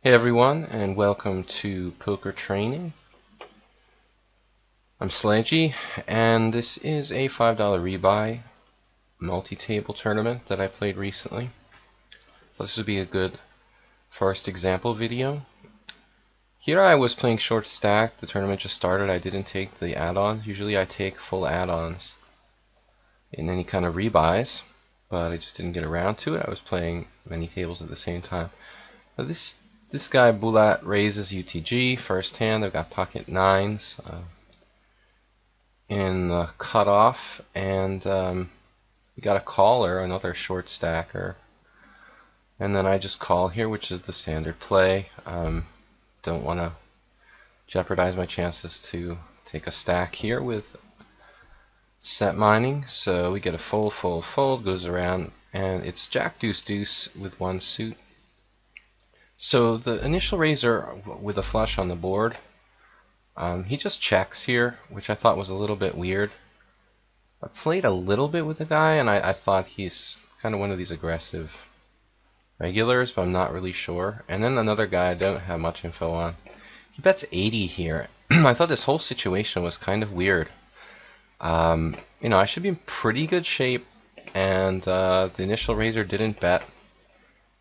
Hey everyone, and welcome to Poker Training. I'm Sladgie, and this is a $5 rebuy multi-table tournament that I played recently. So this would be a good first example video. Here I was playing short stack. The tournament just started. I didn't take the add-ons. Usually I take full add-ons in any kind of rebuys, but I just didn't get around to it. I was playing many tables at the same time. But this guy Bulat raises UTG first hand. I've got pocket nines in the cutoff, and we got a caller, another short stacker, and then I just call here, which is the standard play. Don't want to jeopardize my chances to take a stack here with set mining, so we get a fold, goes around, and it's Jack Deuce Deuce with one suit. So the initial raiser with a flush on the board, he just checks here, which I thought was a little bit weird. I played a little bit with the guy, and I thought he's kind of one of these aggressive regulars, but I'm not really sure. And then another guy I don't have much info on. He bets 80 here. I thought this whole situation was kind of weird. I should be in pretty good shape, and the initial raiser didn't bet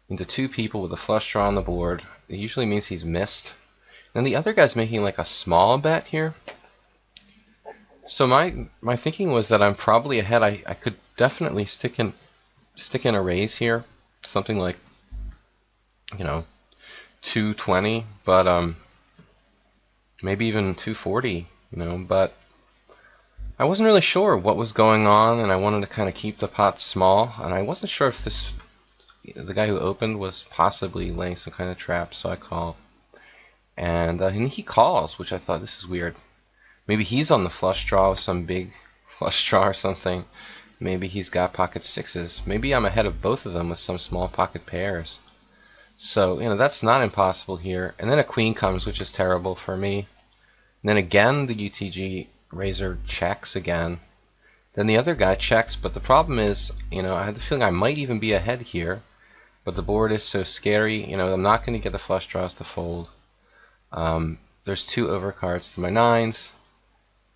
into two people with a flush draw on the board. It usually means he's missed. And the other guy's making like a small bet here. So my thinking was that I'm probably ahead. I could definitely stick in a raise here, something like 220, but maybe even 240, but I wasn't really sure what was going on, and I wanted to kind of keep the pot small, and I wasn't sure if the guy who opened was possibly laying some kind of trap, so I call. And he calls, which I thought, this is weird. Maybe he's on the flush draw with some big flush draw or something. Maybe he's got pocket sixes. Maybe I'm ahead of both of them with some small pocket pairs. So, that's not impossible here. And then a queen comes, which is terrible for me. And then again, the UTG raiser checks again. Then the other guy checks, but the problem is, I had the feeling I might even be ahead here. But the board is so scary, I'm not going to get the flush draws to fold. There's two overcards to my nines,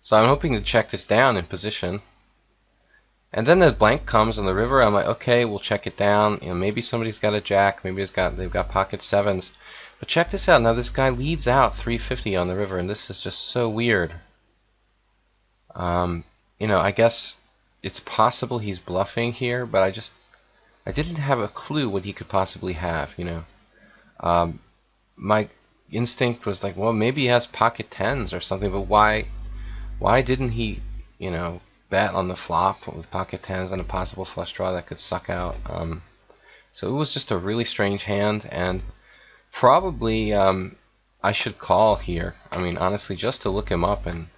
so I'm hoping to check this down in position. And then the blank comes on the river. I'm like, okay, we'll check it down. Maybe somebody's got a jack, maybe they've got pocket sevens. But check this out. Now this guy leads out 350 on the river, and this is just so weird. I guess it's possible he's bluffing here, but I didn't have a clue what he could possibly have. My instinct was like, well, maybe he has pocket tens or something, but why didn't he bet on the flop with pocket tens and a possible flush draw that could suck out? So it was just a really strange hand, and probably I should call here. I mean, honestly, just to look him up, and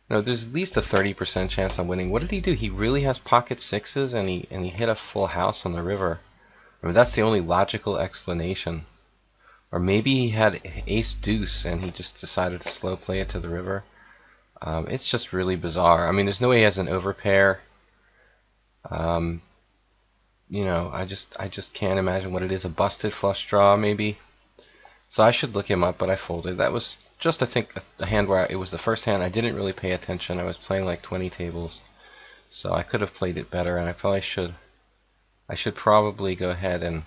there's at least a 30% chance I'm winning. What did he do? He really has pocket sixes, and he hit a full house on the river. I mean, that's the only logical explanation. Or maybe he had ace deuce and he just decided to slow play it to the river. It's just really bizarre. I mean, there's no way he has an overpair. I just can't imagine what it is. A busted flush draw, maybe. So I should look him up, but I folded. That was just, I think, a hand where it was the first hand I didn't really pay attention. I was playing like 20 tables, so I could have played it better, and I probably should. I should probably go ahead and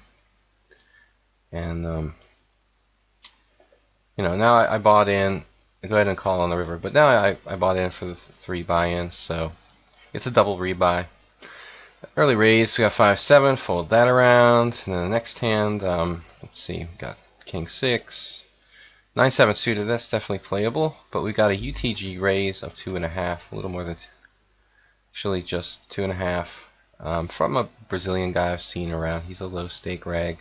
now I bought in. Go ahead and call on the river, but now I bought in for the 3 buy-ins, so it's a double rebuy. Early raise, we got 5-7, fold that around, and then the next hand, let's see, we got king 6, 9-7 suited. That's definitely playable, but we got a UTG raise of 2.5, a little more than actually just 2.5, from a Brazilian guy I've seen around. He's a low stake reg.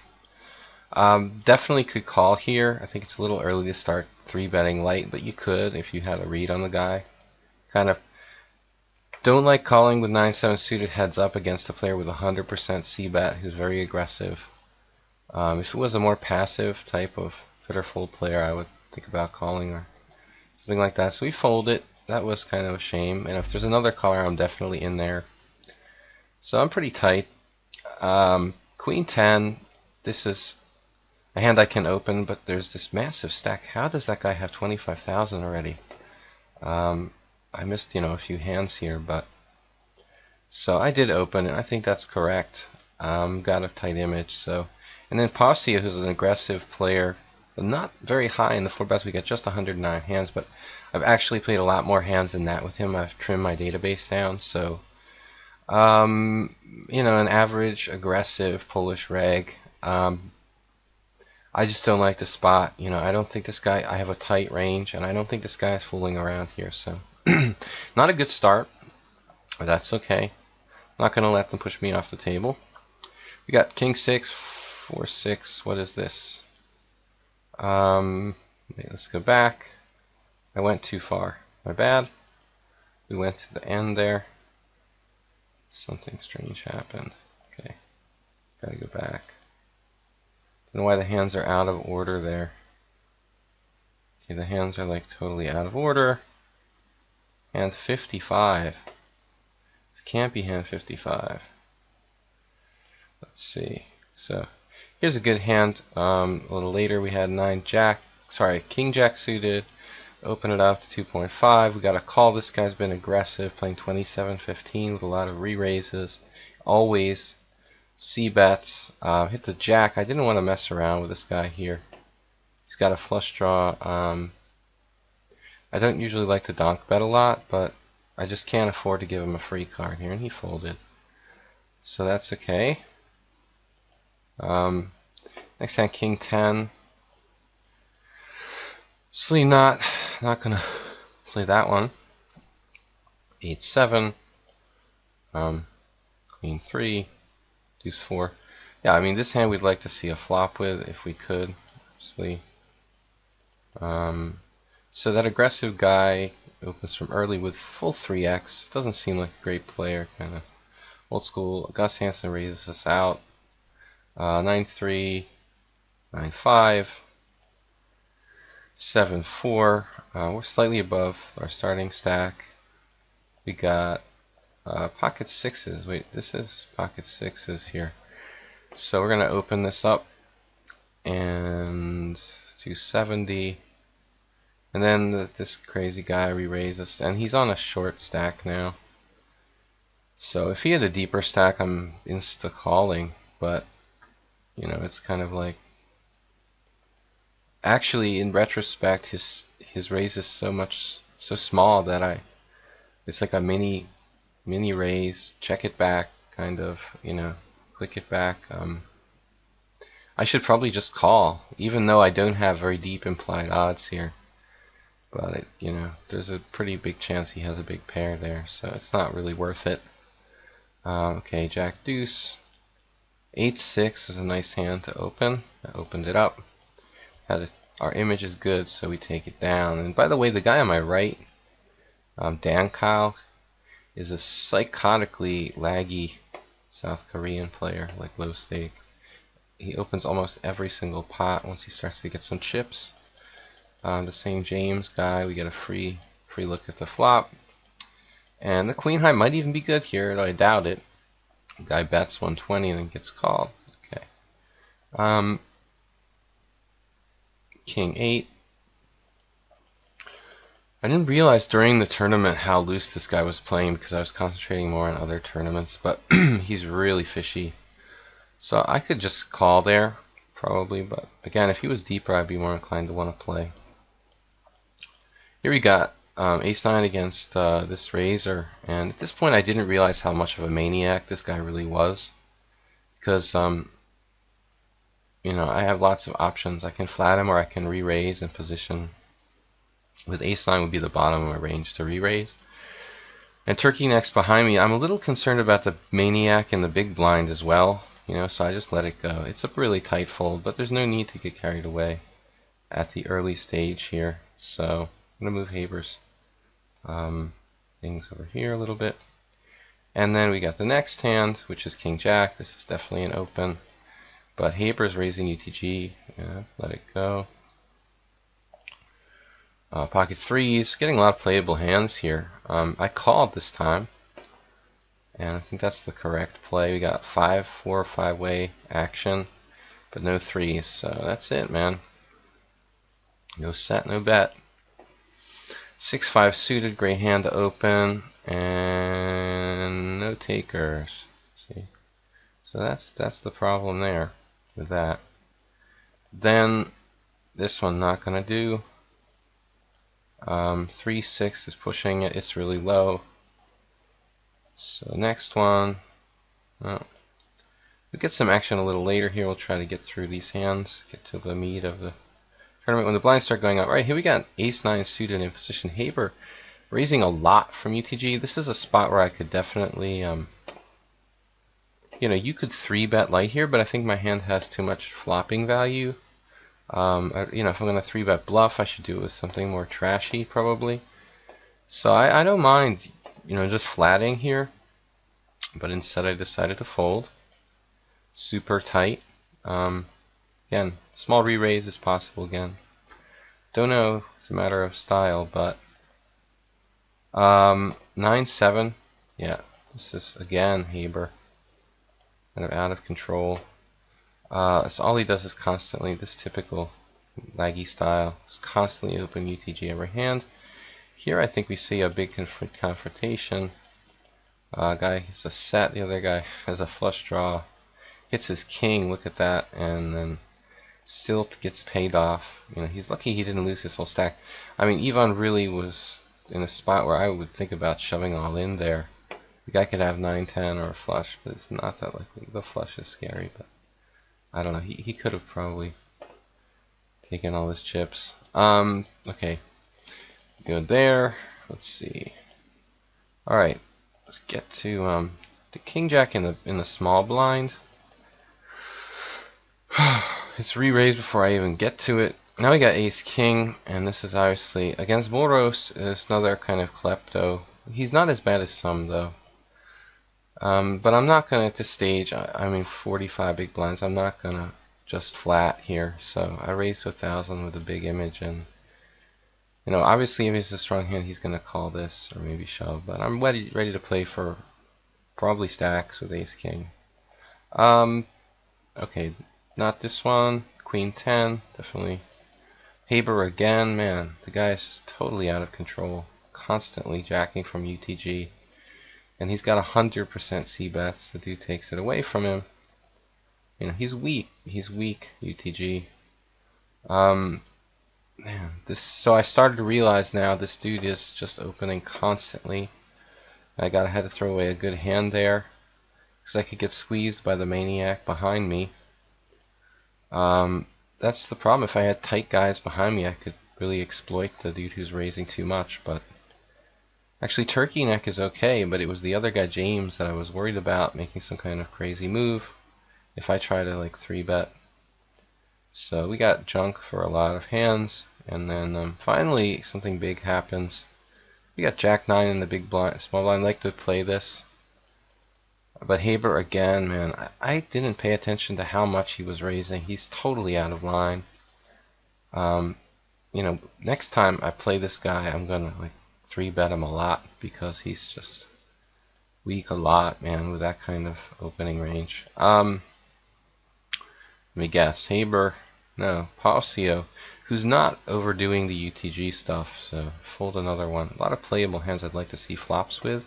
Definitely could call here. I think it's a little early to start 3-betting light, but you could if you had a read on the guy. Kind of don't like calling with 9-7 suited heads up against a player with 100% c-bet who's very aggressive. If it was a more passive type of fit or fold player, I would think about calling or something like that. So we fold it. That was kind of a shame. And if there's another caller, I'm definitely in there. So I'm pretty tight. Queen 10. This is a hand I can open, but there's this massive stack. How does that guy have 25,000 already? I missed, a few hands here, but so I did open it. I think that's correct. Got a tight image. So, and then Postia, who's an aggressive player, but not very high in the 4-bets. We got just 109 hands, but I've actually played a lot more hands than that with him. I've trimmed my database down, so an average aggressive Polish reg. I just don't like the spot. I don't think this guy. I have a tight range, and I don't think this guy is fooling around here. So, not a good start, but that's okay. Not gonna let them push me off the table. We got King 6, 4, 6. What is this? Let's go back. I went too far. My bad. We went to the end there. Something strange happened. Okay. Gotta go back. Don't know why the hands are out of order there. Okay, the hands are like totally out of order. Hand 55. This can't be hand 55. Let's see. So here's a good hand. A little later we had King Jack suited. Open it up to 2.5. We got a call. This guy's been aggressive, playing 27-15 with a lot of re-raises. Always c-bets. Hit the jack. I didn't want to mess around with this guy here. He's got a flush draw. I don't usually like to donk bet a lot, but I just can't afford to give him a free card here, and he folded. So that's okay. Next hand, King 10. Obviously not gonna play that one. 8-7. Queen 3. Deuce 4. Yeah, I mean this hand we'd like to see a flop with if we could. Obviously. So that aggressive guy opens from early with full 3x. Doesn't seem like a great player. Kind of old school. Gus Hansen raises us out. 9-3. 9-5. 7-4. We're slightly above our starting stack. We got pocket sixes. Wait, this is pocket sixes here. So we're gonna open this up and 270, and then this crazy guy re-raises, and he's on a short stack now. So if he had a deeper stack, I'm insta calling, but it's kind of like. Actually, in retrospect, his raise is so small that it's like a mini raise, check it back, kind of, click it back. I should probably just call, even though I don't have very deep implied odds here. But there's a pretty big chance he has a big pair there, so it's not really worth it. Okay, Jack Deuce. 8-6 is a nice hand to open. I opened it up. Our image is good, so we take it down. And by the way, the guy on my right, Dan Kyle, is a psychotically laggy South Korean player, like low stake. He opens almost every single pot once he starts to get some chips. The same James guy, we get a free look at the flop. And the queen high might even be good here, though I doubt it. The guy bets 120 and then gets called. Okay. King 8. I didn't realize during the tournament how loose this guy was playing because I was concentrating more on other tournaments, but he's really fishy. So I could just call there, probably, but again, if he was deeper, I'd be more inclined to want to play. Here we got Ace-9 against this raiser, and at this point I didn't realize how much of a maniac this guy really was, because I have lots of options. I can flat him or I can re-raise and position. With Ace-9 would be the bottom of my range to re-raise. And Turkey next behind me. I'm a little concerned about the maniac and the big blind as well. So I just let it go. It's a really tight fold, but there's no need to get carried away at the early stage here. So I'm going to move Haber's things over here a little bit. And then we got the next hand, which is King Jack. This is definitely an open. But Haber's raising UTG. Yeah, let it go. Pocket threes. Getting a lot of playable hands here. I called this time. And I think that's the correct play. We got 4 or 5 way action. but no threes. So that's it, man. No set, no bet. 6-5 suited, great hand to open, and no takers. See, so that's the problem there with that. Then this one not gonna do. 3-6 is pushing it. It's really low. So next one. Well, we'll get some action a little later here. We'll try to get through these hands, get to the meat of the tournament when the blinds start going up. All right, here we got ace-9 suited in position. Haber raising a lot from UTG. This is a spot where I could definitely, you know, you could 3-bet light here, but I think my hand has too much flopping value. You know, if I'm going to 3-bet bluff, I should do it with something more trashy, probably. So I don't mind, you know, just flatting here, but instead I decided to fold. Super tight. Again, small re-raise is possible again. Don't know, it's a matter of style, but 9-7, yeah, this is again Haber, kind of out of control. So all he does is constantly, this typical laggy style, is constantly open UTG every hand. Here I think we see a big confrontation. Guy hits a set, the other guy has a flush draw, hits his king, look at that, and then still gets paid off. You know, he's lucky he didn't lose his whole stack. I mean, Ivan really was in a spot where I would think about shoving all in there. The guy could have 9-10 or a flush, but it's not that likely. The flush is scary, but I don't know. He could have probably taken all his chips. Okay, go there. Let's see. All right, let's get to the king jack in the small blind. It's re-raised before I even get to it. Now we got ace king, and this is obviously against Moros. Is another kind of klepto. He's not as bad as some though. But I'm not gonna at this stage. I mean 45 big blinds. I'm not gonna just flat here. So I raised to 1,000 with a big image, and you know, obviously if he's a strong hand, he's gonna call this or maybe shove. But I'm ready to play for probably stacks with ace king. Okay, not this one. Queen 10, definitely. Haber again, man, the guy is just totally out of control, constantly jacking from UTG, and he's got 100% C bets. The dude takes it away from him. You know, he's weak. He's weak, UTG. Man, this. So I started to realize now this dude is just opening constantly. I had to throw away a good hand there, because I could get squeezed by the maniac behind me. That's the problem. If I had tight guys behind me, I could really exploit the dude who's raising too much. But actually, turkey neck is okay, but it was the other guy, James, that I was worried about making some kind of crazy move if I try to like 3-bet. So we got junk for a lot of hands, and then finally something big happens. We got Jack 9 in the big blind, small blind. I like to play this. But Haber again, man, I didn't pay attention to how much he was raising. He's totally out of line. You know, next time I play this guy, I'm gonna like 3-bet him a lot, because he's just weak a lot, man, with that kind of opening range. Let me guess, Haber, no, Pausio, who's not overdoing the UTG stuff. So fold another one. A lot of playable hands I'd like to see flops with.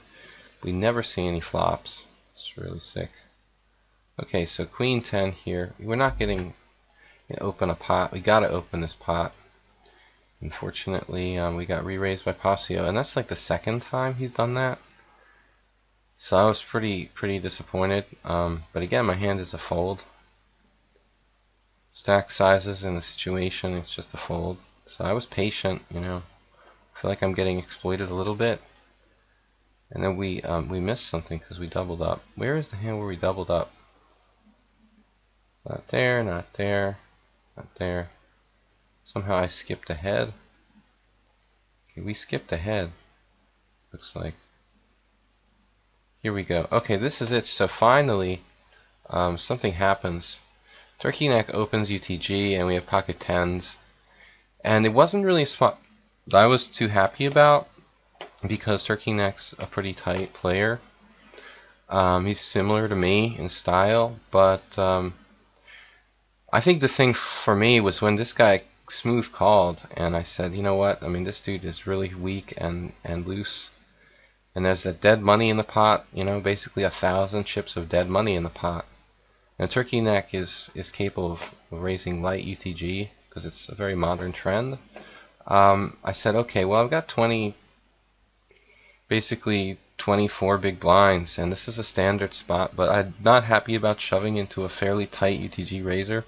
We never see any flops. It's really sick. Okay, so Queen 10 here. We're not getting open a pot. We gotta open this pot. Unfortunately, we got re-raised by Pausio, and that's like the second time he's done that. So I was pretty disappointed. But again, my hand is a fold. Stack sizes in the situation, it's just a fold. So I was patient, you know. I feel like I'm getting exploited a little bit. And then we missed something because we doubled up. Where is the hand where we doubled up? Not there, not there, not there. Somehow I skipped ahead. Okay, we skipped ahead. Looks like. Here we go. Okay, this is it. So finally, something happens. Turkey neck opens UTG, and we have pocket tens. And it wasn't really a spot that I was too happy about, because Turkey neck's a pretty tight player. He's similar to me in style, but I think the thing for me was when this guy smooth called, and I said, you know what? I mean, this dude is really weak and loose, and there's that dead money in the pot. You know, basically 1,000 chips of dead money in the pot. And turkey neck is capable of raising light UTG because it's a very modern trend. I said, okay, well, I've got basically 24 big blinds, and this is a standard spot, but I'm not happy about shoving into a fairly tight UTG raiser.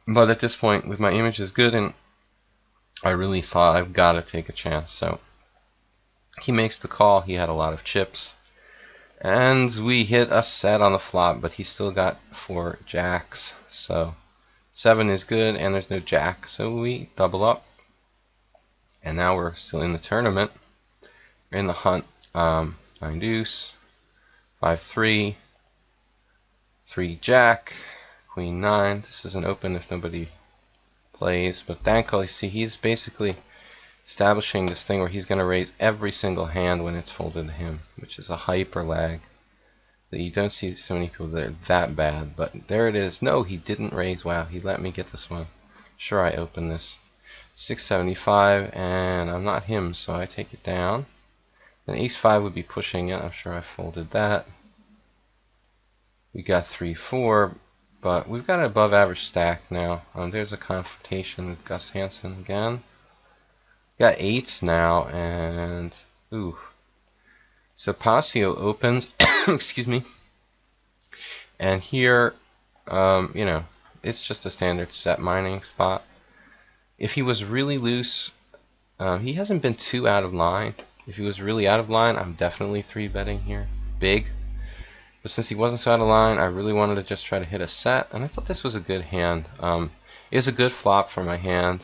But at this point, with my image is good, and I really thought I've got to take a chance. So he makes the call. He had a lot of chips, and we hit a set on the flop, but he still got 4 jacks. So 7 is good, and there's no jack, so we double up. And now we're still in the tournament. We're in the hunt. 9 deuce, 5-3, 3 jack, queen 9. This is an open if nobody plays. But Danko, you see, he's basically establishing this thing where he's going to raise every single hand when it's folded to him, which is a hyper lag that you don't see so many people that are that bad. But there it is. No, he didn't raise. Wow, he let me get this one. Sure, I open this. 675, and I'm not him, so I take it down. And ace-5 would be pushing it. I'm sure I folded that. We got 3-4, but we've got an above average stack now. There's a confrontation with Gus Hansen again. Got 8s now, and ooh. So Pasio opens, excuse me. And here, you know, it's just a standard set mining spot. If he was really loose, he hasn't been too out of line. If he was really out of line, I'm definitely 3-betting here, big. But since he wasn't so out of line, I really wanted to just try to hit a set, and I thought this was a good hand. It was a good flop for my hand.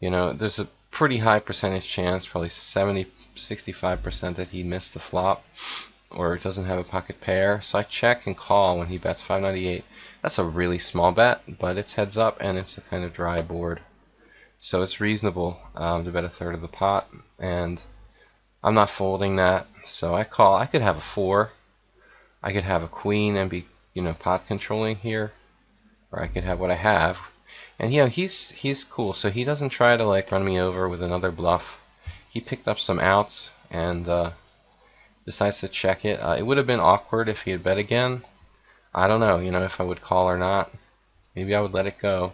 You know, there's a pretty high percentage chance, probably 65% that he missed the flop, or doesn't have a pocket pair. So I check and call when he bets 598. That's a really small bet, but it's heads up, and it's a kind of dry board. So it's reasonable to bet a third of the pot, and I'm not folding that. So I call. I could have a 4. I could have a queen and be, you know, pot controlling here, or I could have what I have. And you know, he's cool, so he doesn't try to like run me over with another bluff. He picked up some outs and decides to check it. It would have been awkward if he had bet again. I don't know, you know, if I would call or not. Maybe I would let it go.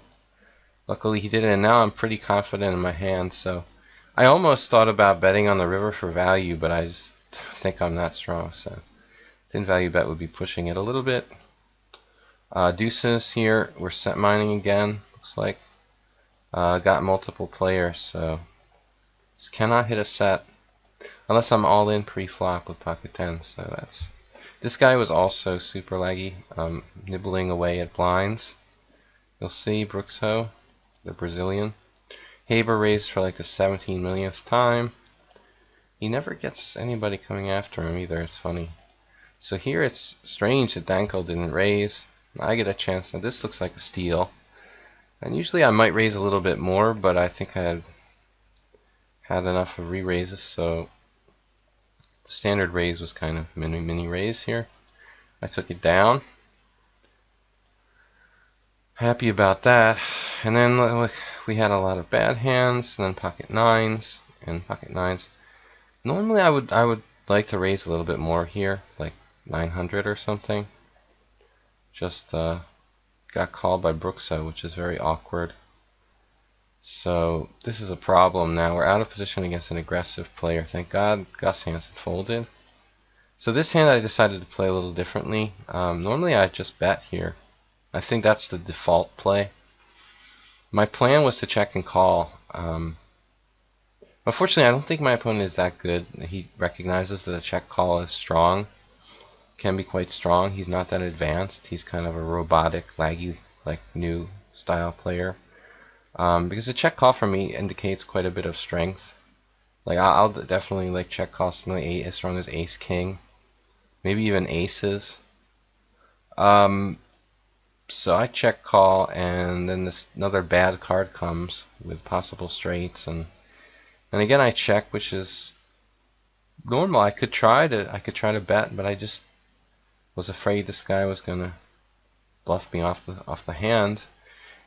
Luckily he didn't, and now I'm pretty confident in my hand. So I almost thought about betting on the river for value, but I just think I'm that strong. So thin value bet would be pushing it a little bit. Deuces here. We're set mining again. Looks like got multiple players, so just cannot hit a set unless I'm all in pre-flop with pocket 10. So that's. This guy was also super laggy, nibbling away at blinds. You'll see Brooks Ho, the Brazilian. Haber raised for like the 17 millionth time. He never gets anybody coming after him either. It's funny. So here it's strange that Danko didn't raise. I get a chance. Now this looks like a steal. And usually I might raise a little bit more, but I think I had enough of re-raises, so the standard raise was kind of mini raise here. I took it down. Happy about that. And then look, we had a lot of bad hands, and then pocket 9s and pocket 9s. Normally I would like to raise a little bit more here, like 900 or something. Just got called by Brookso, which is very awkward. So this is a problem now. We're out of position against an aggressive player. Thank God Gus Hansen folded. So this hand I decided to play a little differently. Normally I just bet here. I think that's the default play. My plan was to check and call. Unfortunately, I don't think my opponent is that good. He recognizes that a check call is strong. Can be quite strong. He's not that advanced. He's kind of a robotic, laggy, like new style player. Because a check call for me indicates quite a bit of strength. Like I'll definitely like check call something like as strong as ace king, maybe even aces. So I check call, and then another bad card comes with possible straights, and again I check, which is normal. I could try to bet, but I just was afraid this guy was gonna bluff me off the hand.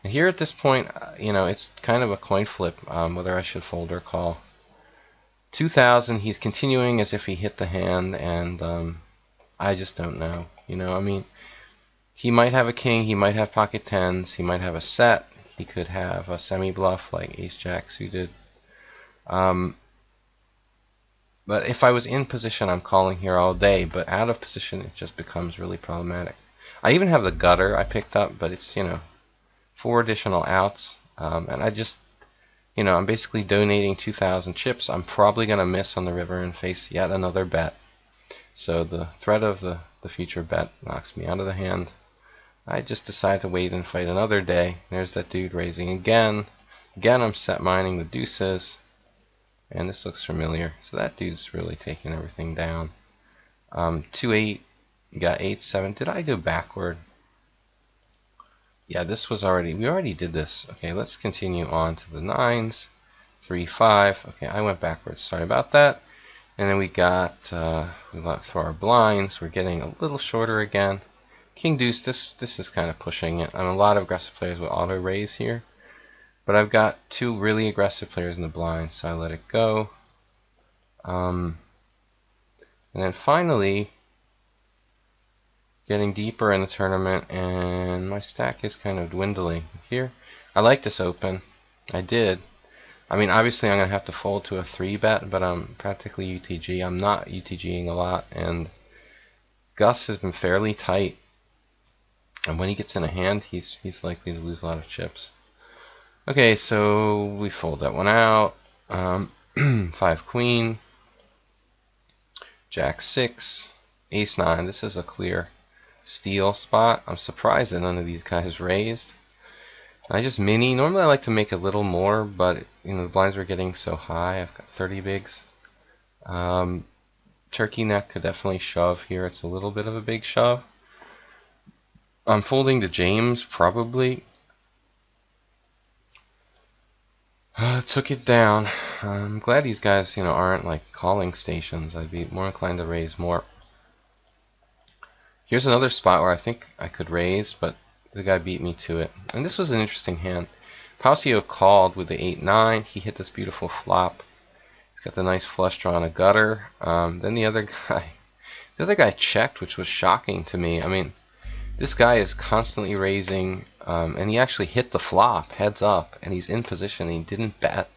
And here at this point, you know, it's kind of a coin flip whether I should fold or call. 2,000, he's continuing as if he hit the hand, and I just don't know. You know, I mean, he might have a king, he might have pocket tens, he might have a set, he could have a semi-bluff like ace-jack suited. But if I was in position, I'm calling here all day, but out of position, it just becomes really problematic. I even have the gutter I picked up, but it's, you know, 4 additional outs, and I just, you know, I'm basically donating 2,000 chips. I'm probably going to miss on the river and face yet another bet. So the threat of the future bet knocks me out of the hand. I just decide to wait and fight another day. There's that dude raising again. Again, I'm set mining the deuces. And this looks familiar. So that dude's really taking everything down. 2-8, got 8-7. Did I go backward? Yeah, this was already, we already did this. Okay, let's continue on to the 9s. 3-5. Okay, I went backwards. Sorry about that. And then we got for our blinds, we're getting a little shorter again. King deuce, this is kind of pushing it. I'm a lot of aggressive players with auto raise here. But I've got 2 really aggressive players in the blind, so I let it go. And then finally, getting deeper in the tournament, and my stack is kind of dwindling here. I like this open. I did. I mean, obviously I'm going to have to fold to a 3-bet, but I'm practically UTG. I'm not UTGing a lot, and Gus has been fairly tight. And when he gets in a hand, he's likely to lose a lot of chips. Okay, so we fold that one out. 5 queen, jack 6, ace 9. This is a clear steal spot. I'm surprised that none of these guys raised. I just mini. Normally I like to make a little more, but you know the blinds were getting so high. I've got 30 bigs. Turkey neck could definitely shove here. It's a little bit of a big shove. I'm folding to James probably. Took it down. I'm glad these guys, you know, aren't like calling stations. I'd be more inclined to raise more. Here's another spot where I think I could raise, but the guy beat me to it. And this was an interesting hand. Pausio called with the 8-9. He hit this beautiful flop. He's got the nice flush draw on a gutter. Then the other guy checked, which was shocking to me. I mean, this guy is constantly raising, and he actually hit the flop heads up, and he's in position, and he didn't bet.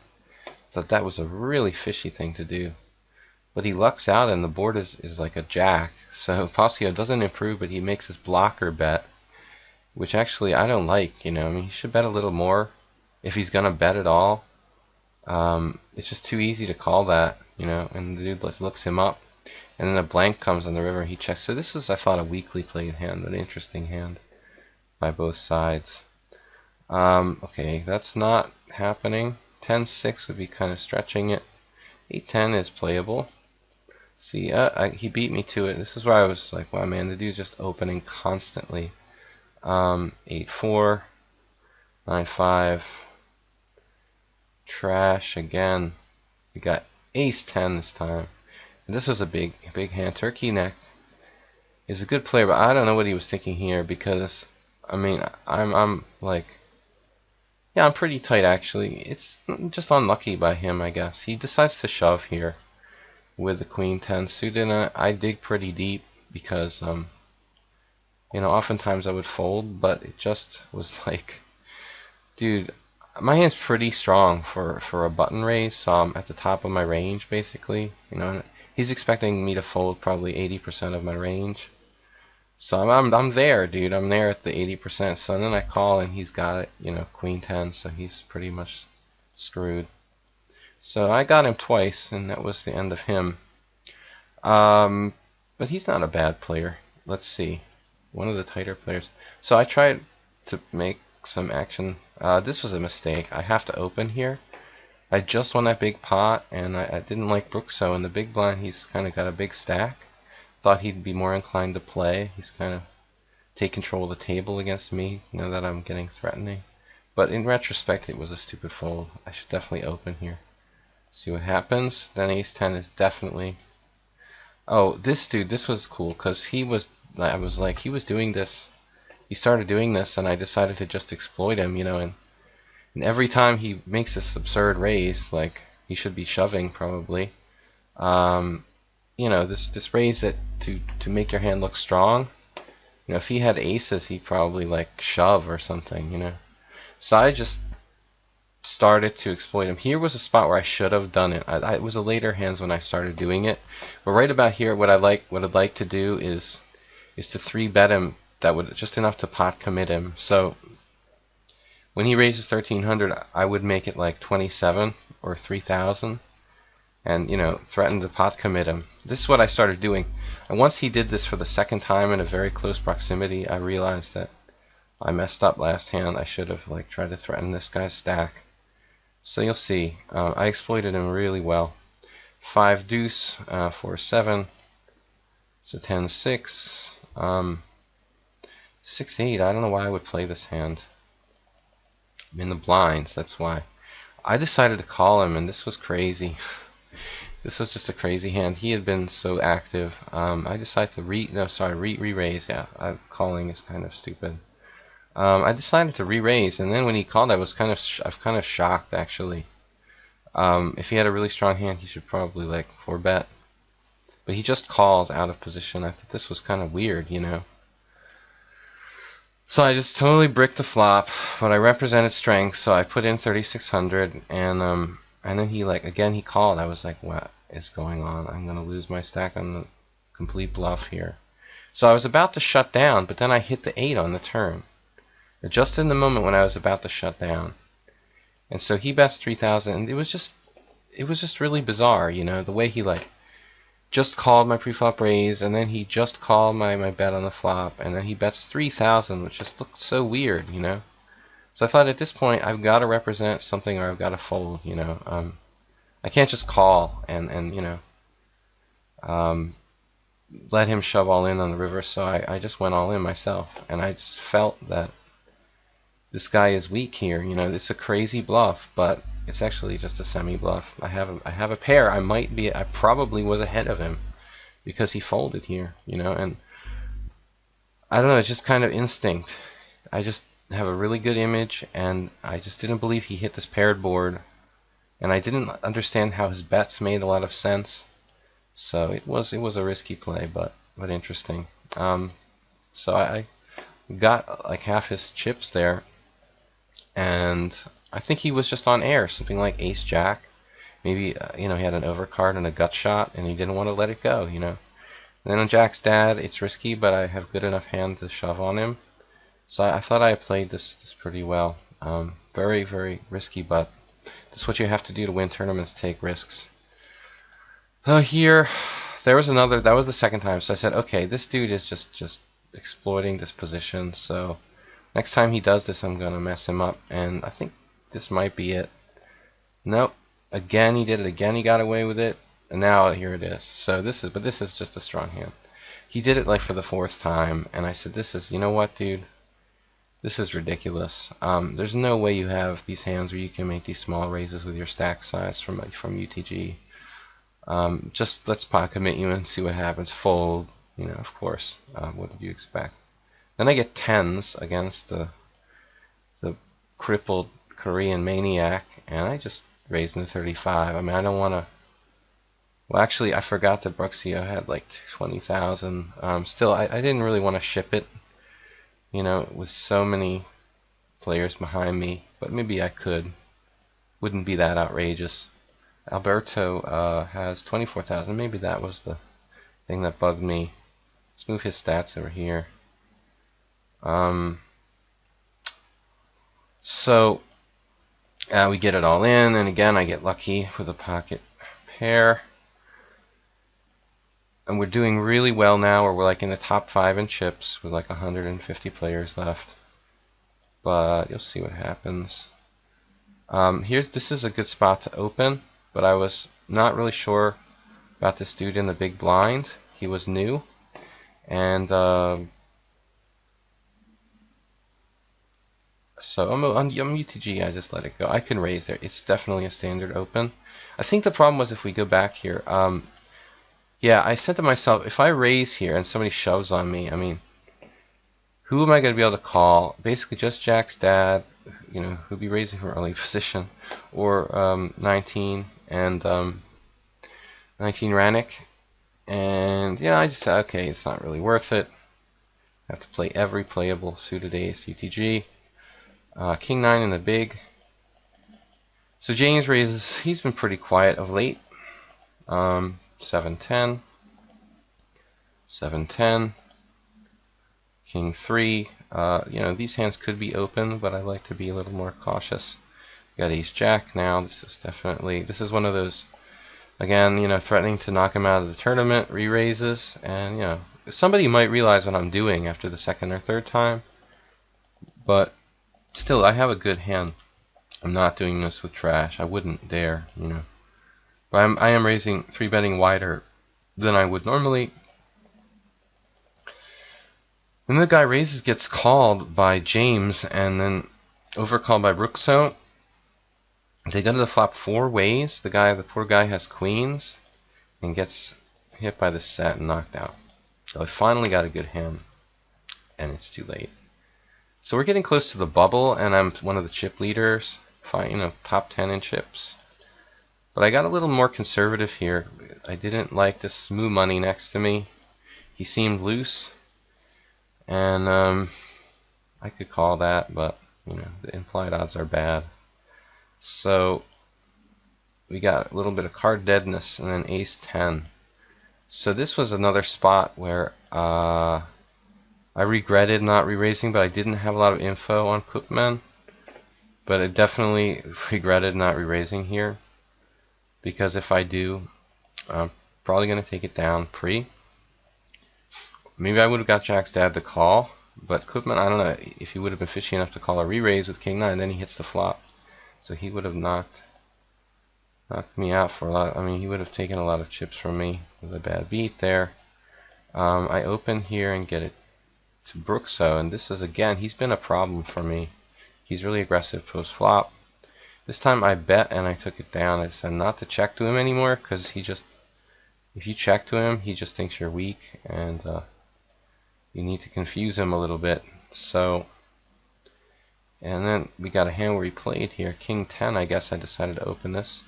Thought that was a really fishy thing to do. But he lucks out, and the board is like a jack. So Pausio doesn't improve, but he makes his blocker bet, which actually I don't like. You know, I mean, he should bet a little more if he's gonna bet at all. It's just too easy to call that, you know. And the dude looks him up. And then a blank comes on the river, he checks. So this is, I thought, a weakly played hand, but an interesting hand by both sides. Okay, that's not happening. 10-6 would be kind of stretching it. 8-10 is playable. See, he beat me to it. This is where I was like, wow, man, the dude's just opening constantly. 8-4, 9-5, trash again. We got ace-10 this time. This was a big hand. Turkey neck is a good player, but I don't know what he was thinking here because, I mean, I'm like, yeah, I'm pretty tight actually. It's just unlucky by him, I guess. He decides to shove here with the queen 10 suited, and I dig pretty deep because, you know, oftentimes I would fold, but it just was like, dude, my hand's pretty strong for a button raise, so I'm at the top of my range basically, you know. He's expecting me to fold probably 80% of my range. So I'm there, dude. I'm there at the 80%. So then I call and he's got it, you know, queen 10, so he's pretty much screwed. So I got him twice, and that was the end of him. But he's not a bad player. Let's see. One of the tighter players. So I tried to make some action. This was a mistake. I have to open here. I just won that big pot, and I didn't like Brookso in the big blind. He's kind of got a big stack. Thought he'd be more inclined to play. He's kind of take control of the table against me, now that I'm getting threatening. But in retrospect, it was a stupid fold. I should definitely open here. See what happens. Then ace-10 is definitely... Oh, this dude, this was cool, because he was... I was like, he was doing this he started doing this, and I decided to just exploit him, you know, and every time he makes this absurd raise, like he should be shoving probably. You know, this raise that to make your hand look strong. You know, if he had aces, he'd probably like shove or something, you know. So I just started to exploit him. Here was a spot where I should have done it. It was a later hands when I started doing it. But right about here, what I'd like to do is to 3-bet him. That would just enough to pot commit him. So when he raises 1300, I would make it like 27 or 3000, and you know, threaten to pot commit him. This is what I started doing. And once he did this for the second time in a very close proximity, I realized that I messed up last hand. I should have like tried to threaten this guy's stack. So you'll see, I exploited him really well. 5 deuce, 4 7, so 10 6, 6 8. I don't know why I would play this hand. I'm in the blinds, that's why. I decided to call him, and this was crazy. This was just a crazy hand. He had been so active. I decided to re-raise. Yeah, calling is kind of stupid. I decided to re-raise, and then when he called, I was kind of shocked actually. If he had a really strong hand, he should probably like 4-bet, but he just calls out of position. I thought this was kind of weird, you know. So I just totally bricked the flop, but I represented strength, so I put in 3600, and then he like again he called. I was like, what is going on? I'm gonna lose my stack on the complete bluff here. So I was about to shut down, but then I hit the 8 on the turn, just in the moment when I was about to shut down. And so he bets 3000, and it was just really bizarre, you know, the way he like just called my preflop raise, and then he just called my bet on the flop, and then he bets 3000, which just looked so weird, you know. So I thought at this point I've got to represent something, or I've got to fold, you know. I can't just call and you know, let him shove all in on the river. So I just went all in myself, and I just felt that this guy is weak here. You know, it's a crazy bluff, but it's actually just a semi-bluff. I have a pair. I probably was ahead of him because he folded here, you know, and I don't know, it's just kind of instinct. I just have a really good image, and I just didn't believe he hit this paired board, and I didn't understand how his bets made a lot of sense. So it was a risky play, but interesting. So I got like half his chips there, and I think he was just on air, something like ace jack. Maybe you know, he had an overcard and a gut shot, and he didn't want to let it go, you know. And then on jack's dad, it's risky, but I have good enough hand to shove on him. So I thought I played this pretty well. Very, very risky, but that's what you have to do to win tournaments, take risks. So here, that was the second time. So I said, okay, this dude is just exploiting this position. So next time he does this, I'm gonna mess him up, and I think this might be it. Nope. Again, he did it. Again, he got away with it. And now here it is. So this is just a strong hand. He did it like for the 4th time, and I said, you know what, dude? This is ridiculous. There's no way you have these hands where you can make these small raises with your stack size from UTG. Just let's pot commit you and see what happens. Fold, you know, of course. What did you expect? Then I get 10s against the crippled Korean maniac, and I just raised him to 35. I mean, I don't want to. Well, actually, I forgot that Bruxio had like 20,000. Still, I didn't really want to ship it, you know, with so many players behind me. But maybe I could. Wouldn't be that outrageous. Alberto has 24,000. Maybe that was the thing that bugged me. Let's move his stats over here. So we get it all in, and again I get lucky with a pocket pair. And we're doing really well now, or we're like in the top 5 in chips with like 150 players left. But you'll see what happens. This is a good spot to open, but I was not really sure about this dude in the big blind. He was new, and so on UTG, I just let it go. I can raise there. It's definitely a standard open. I think the problem was if we go back here. Yeah, I said to myself, if I raise here and somebody shoves on me, I mean, Who am I going to be able to call? Basically just Jack's dad, you know, who'd be raising from early position, or 19 and 19 Rannick. And yeah, I just said, okay, it's not really worth it. I have to play every playable suited ace UTG. King 9 in the big. So James raises, he's been pretty quiet of late. 7-10. 7-10. King 3. You know, these hands could be open, but I like to be a little more cautious. Got ace jack now. This is definitely, this is one of those, again, you know, threatening to knock him out of the tournament, re-raises, and you know, somebody might realize what I'm doing after the second or third time, but still, I have a good hand. I'm not doing this with trash. I wouldn't dare, you know. But I am raising 3-betting wider than I would normally. And the guy raises, gets called by James, and then overcalled by Brookso. They go to the flop 4 ways. The poor guy has queens, and gets hit by the set and knocked out. So I finally got a good hand, and it's too late. So we're getting close to the bubble, and I'm one of the chip leaders. You know, top 10 in chips. But I got a little more conservative here. I didn't like this moo money next to me. He seemed loose, and I could call that, but you know, the implied odds are bad. So we got a little bit of card deadness, and then ace 10. So this was another spot where I regretted not re-raising, but I didn't have a lot of info on Koopman. But I definitely regretted not re-raising here, because if I do, I'm probably going to take it down pre. Maybe I would have got Jack's dad to call, but Koopman, I don't know if he would have been fishy enough to call a re-raise with King 9, then he hits the flop. So he would have knocked me out for a lot. I mean, he would have taken a lot of chips from me with a bad beat there. I open here and get it to Brookso, and this is, again, he's been a problem for me. He's really aggressive post flop. This time I bet and I took it down. I said not to check to him anymore, because he just, if you check to him, he just thinks you're weak, and you need to confuse him a little bit. So, and then we got a hand where he played here, King 10. I guess I decided to open this.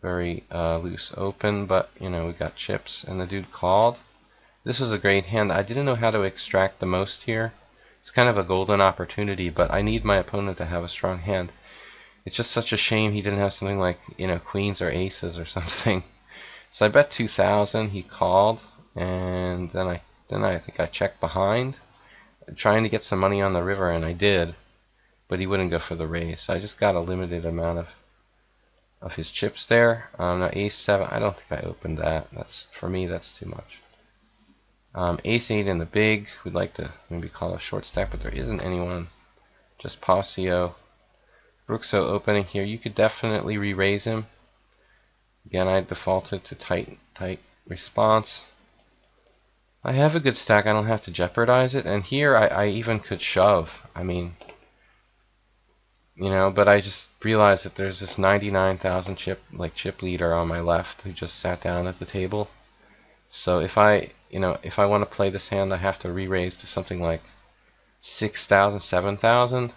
Very loose open, but you know, we got chips, and the dude called. This was a great hand. I didn't know how to extract the most here. It's kind of a golden opportunity, but I need my opponent to have a strong hand. It's just such a shame he didn't have something like, you know, queens or aces or something. So I bet 2,000. He called, and then I think I checked behind, trying to get some money on the river, and I did, but he wouldn't go for the raise. So I just got a limited amount of his chips there. Now ace 7. I don't think I opened that. That's, for me, that's too much. Ace 8 in the big. We'd like to maybe call a short stack, but there isn't anyone. Just Passio. Brookso opening here. You could definitely re-raise him. Again, I defaulted to tight response. I have a good stack. I don't have to jeopardize it. And here I even could shove. I mean, you know, but I just realized that there's this 99,000 chip leader on my left who just sat down at the table. So if I want to play this hand, I have to re-raise to something like 6,000, 7,000.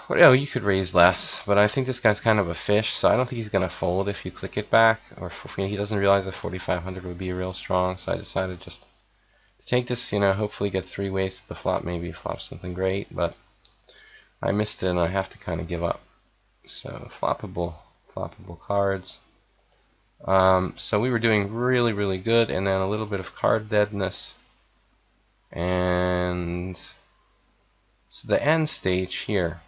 Well, you could raise less, but I think this guy's kind of a fish, so I don't think he's going to fold if you click it back, or if he doesn't realize that 4,500 would be real strong, so I decided just to take this, you know, hopefully get 3 ways to the flop, maybe flop something great, but I missed it and I have to kind of give up. So floppable cards. So we were doing really, really good, and then a little bit of card deadness, and so the end stage here,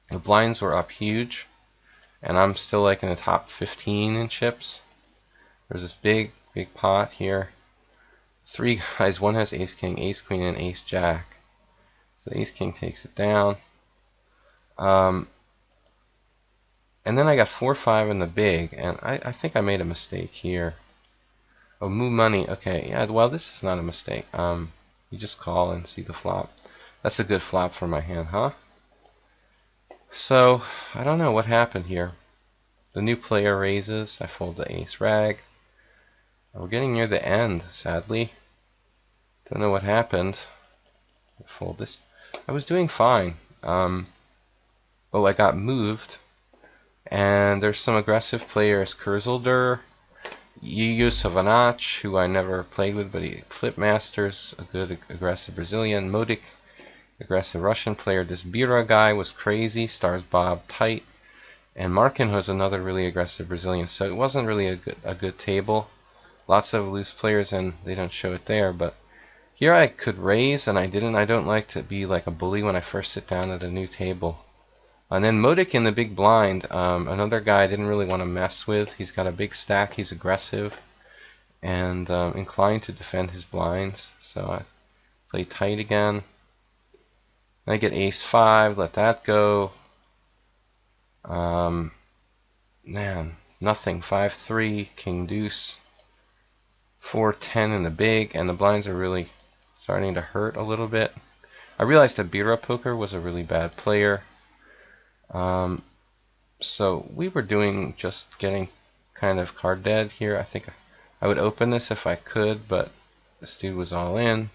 the blinds were up huge, and I'm still like in the top 15 in chips. There's this big pot here. 3 guys, one has ace king, ace queen, and ace jack. So the ace king takes it down. And then I got 4-5 in the big, and I think I made a mistake here. Oh, moo money. Okay, yeah. Well, this is not a mistake. You just call and see the flop. That's a good flop for my hand, huh? So I don't know what happened here. The new player raises. I fold the ace rag. We're getting near the end, sadly. Don't know what happened. Fold this. I was doing fine. Oh, I got moved. And there's some aggressive players. Kurzulder, Yuyu Savanach, who I never played with, but he Flipmasters, a good aggressive Brazilian. Modik, aggressive Russian player. This Bira guy was crazy. Stars Bob tight. And Markin was another really aggressive Brazilian. So it wasn't really a good table. Lots of loose players, and they don't show it there. But here I could raise, and I didn't. I don't like to be like a bully when I first sit down at a new table. And then Modik in the big blind, another guy I didn't really want to mess with. He's got a big stack, he's aggressive, and inclined to defend his blinds. So I play tight again. I get ace-5, let that go. Man, nothing. 5-3, king-deuce. 4-10 in the big, and the blinds are really starting to hurt a little bit. I realized that Bira Poker was a really bad player. So we were doing just getting kind of card dead here. I think I would open this if I could, but this dude was all in.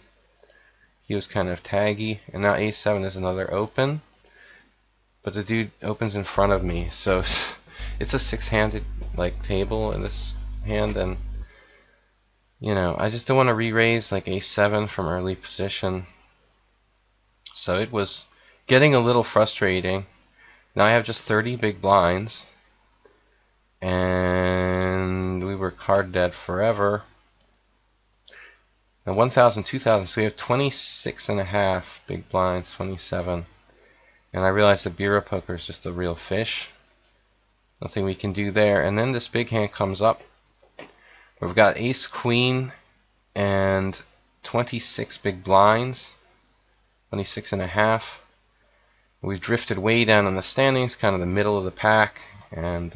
He was kind of taggy, and now a7 is another open, but the dude opens in front of me, so it's a six-handed like table in this hand, and you know, I just don't want to re-raise like a7 from early position. So it was getting a little frustrating. Now I have just 30 big blinds, and we were card dead forever. Now 1,000, 2,000, so we have 26.5 big blinds, 27. And I realized that Bira Poker is just a real fish. Nothing we can do there. And then this big hand comes up. We've got ace, queen, and 26 big blinds, 26.5. We've drifted way down in the standings, kind of the middle of the pack, and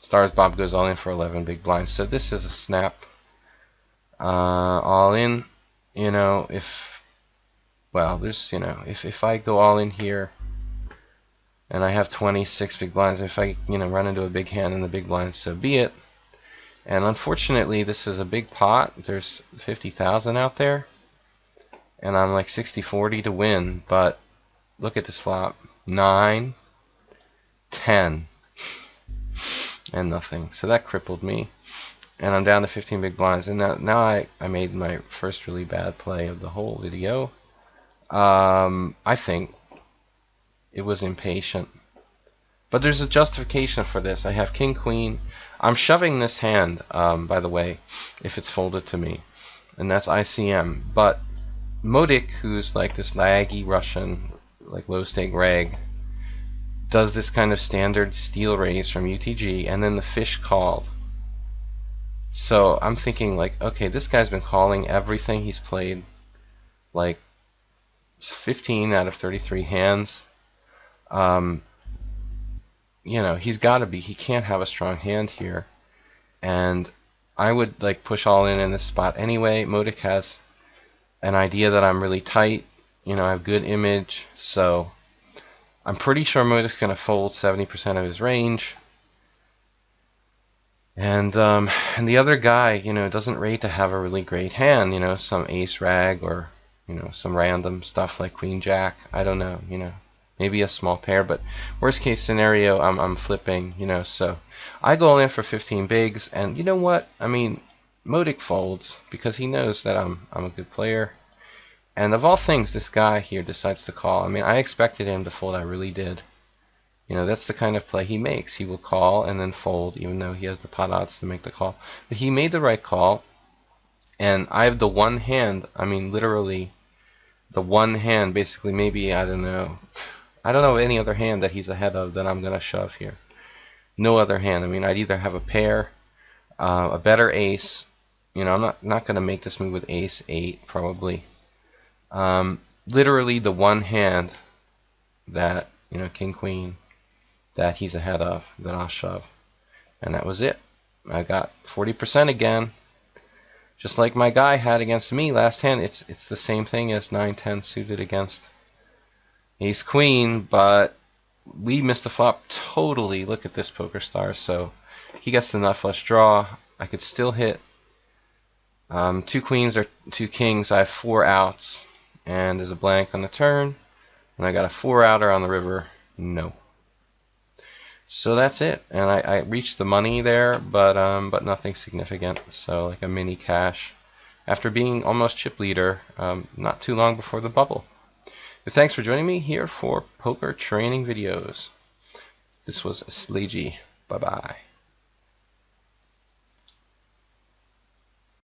Stars Bob goes all in for 11 big blinds. So this is a snap all in. You know, if I go all in here and I have 26 big blinds, if I run into a big hand in the big blinds, so be it. And unfortunately, this is a big pot. There's 50,000 out there, and I'm like 60-40 to win, but look at this flop. 9, 10, and nothing. So that crippled me. And I'm down to 15 big blinds. And now I made my first really bad play of the whole video. I think it was impatient. But there's a justification for this. I have king, queen. I'm shoving this hand, by the way, if it's folded to me. And that's ICM. But Modik, who's like this laggy Russian, like low stake reg, does this kind of standard steal raise from UTG, and then the fish called. So I'm thinking like, okay, this guy's been calling everything he's played, like 15 out of 33 hands. He's got to be. He can't have a strong hand here, and I would like push all in this spot anyway. Modik has an idea that I'm really tight. I have good image, so I'm pretty sure Modik's going to fold 70% of his range. And the other guy, doesn't rate to have a really great hand. Some ace rag or some random stuff like queen jack. I don't know. Maybe a small pair, but worst case scenario, I'm flipping. So I go in for 15 bigs, and you know what? I mean, Modik folds because he knows that I'm a good player. And of all things, this guy here decides to call. I mean, I expected him to fold. I really did. That's the kind of play he makes. He will call and then fold, even though he has the pot odds to make the call. But he made the right call. And I have the one hand, I mean, literally, the one hand, basically, maybe, I don't know any other hand that he's ahead of that I'm going to shove here. No other hand. I mean, I'd either have a pair, a better ace. I'm not going to make this move with ace 8, probably. Literally the one hand that, king, queen, that he's ahead of, that I'll shove. And that was it. I got 40% again. Just like my guy had against me last hand. It's the same thing as 9-10 suited against ace queen, but we missed the flop totally. Look at this poker star. So he gets the nut flush draw. I could still hit Two queens or two kings. I have 4 outs, and there's a blank on the turn, and I got a 4-outer on the river. No. So that's it, and I reached the money there, but nothing significant. So like a mini cash after being almost chip leader not too long before the bubble. But thanks for joining me here for poker training videos. This was Sladgie. Bye bye.